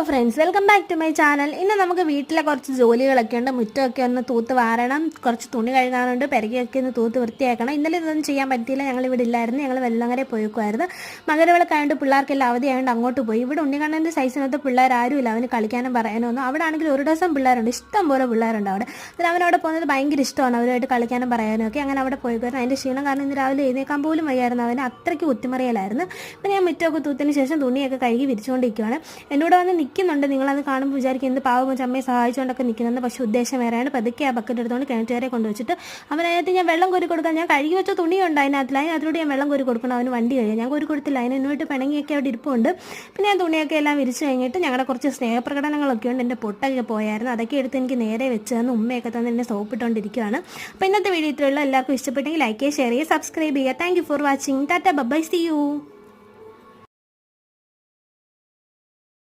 Friends, welcome back to my channel. ഇന്ന് നമുക്ക് വീട്ടിലെ കുറച്ച് ജോലികളൊക്കെ ഉണ്ട്. മുറ്റമൊക്കെ ഒന്ന് തൂത്ത് വാരണം, കുറച്ച് തുണി കഴുകാനുണ്ട്, പെരകിയൊക്കെ ഒന്ന് തൂത്ത് വൃത്തിയാക്കണം. ഇന്നലെ ഇതൊന്നും ചെയ്യാൻ പറ്റിയില്ല, ഞങ്ങളിവിടെ ഇല്ലായിരുന്നു. ഞങ്ങൾ വെള്ളങ്ങരെ പോയേക്കുമായിരുന്നു. മകരവിളക്കായതുകൊണ്ട് പിള്ളേർക്കെല്ലാം അവധിയായതുകൊണ്ട് അങ്ങോട്ട് പോയി. ഇവിടെ ഉണ്ണിക്കണ്ണൻ്റെ സൈസിനകത്ത് പിള്ളേർ ആരുമില്ല, അവന് കളിക്കാനും പറയാനോ ഒന്നും. അവിടെ ആണെങ്കിൽ ഒരു ദിവസം പിള്ളേരുണ്ട്, ഇഷ്ടം പോലെ പിള്ളേരുണ്ട് അവിടെ. അതിന് അവനവിടെ പോകുന്നത് ഭയങ്കര ഇഷ്ടമാണ്, അവരുമായിട്ട് കളിക്കാനും പറയാനും ഒക്കെ. അങ്ങനെ അവിടെ പോയേക്കുമായിരുന്നു. അതിൻ്റെ ക്ഷീണം കാരണം ഇന്ന് രാവിലെ എഴുന്നേക്കാൻ പോലും വയ്യായിരുന്നു, അവന് അത്രയ്ക്ക് കുത്തിമറിയലായിരുന്നു. പിന്നെ ഞാൻ മുറ്റമൊക്കെ തൂത്തിന് ശേഷം തുണിയൊക്കെ കഴുകി വിരിച്ചുകൊണ്ടിരിക്കുകയാണ്. എന്നോട് വന്ന് നിൽക്കുന്നുണ്ട്, നിങ്ങളത് കാണുമ്പോൾ വിചാരിക്കും എന്ത് പാവം ചമ്മയെ സഹായിച്ചുകൊണ്ടൊക്കെ നിൽക്കുന്നത്. പക്ഷേ ഉദ്ദേശം വേറെയാണ്. പതുക്കെ ആ ബക്കറ്റ് എടുത്തുകൊണ്ട് കിണറ്റുകാരെ കൊണ്ടുവച്ചിട്ട് അവനകത്ത് ഞാൻ വെള്ളം കോരി കൊടുക്കാൻ, ഞാൻ കഴുകി വെച്ച തുണിയുണ്ട് അതിനകത്തിലൂടെ ഞാൻ വെള്ളം കോരി കൊടുക്കണം. അവന് വണ്ടി കഴിയും, ഞാൻ കോരി കൊടുത്തില്ല. അതിന് എന്നോട്ട് പിണങ്ങിയൊക്കെ അവിടെ ഇരിപ്പുണ്ട്. പിന്നെ ഞാൻ തുണിയൊക്കെ എല്ലാം വിരിച്ച് കഴിഞ്ഞിട്ട് ഞങ്ങളുടെ കുറച്ച് സ്നേഹപ്രകടനങ്ങളൊക്കെ ഉണ്ട്. എൻ്റെ പൊട്ടൊക്കെ പോയായിരുന്നു, അതൊക്കെ എടുത്ത് എനിക്ക് നേരെ വെച്ച് തന്ന് ഉമ്മയൊക്കെ തന്നെ എന്നെ സോപ്പിട്ടുകൊണ്ടിരിക്കുകയാണ്. അപ്പോൾ ഇന്നത്തെ വീഡിയോ ഇത്രയുള്ള എല്ലാവർക്കും ഇഷ്ടപ്പെട്ടെങ്കിൽ ലൈക്ക് ചെയ്യുക, ഷെയർ ചെയ്യുക, സബ്സ്ക്രൈബ് ചെയ്യുക. Thank you for watching. Tata, bye, see U.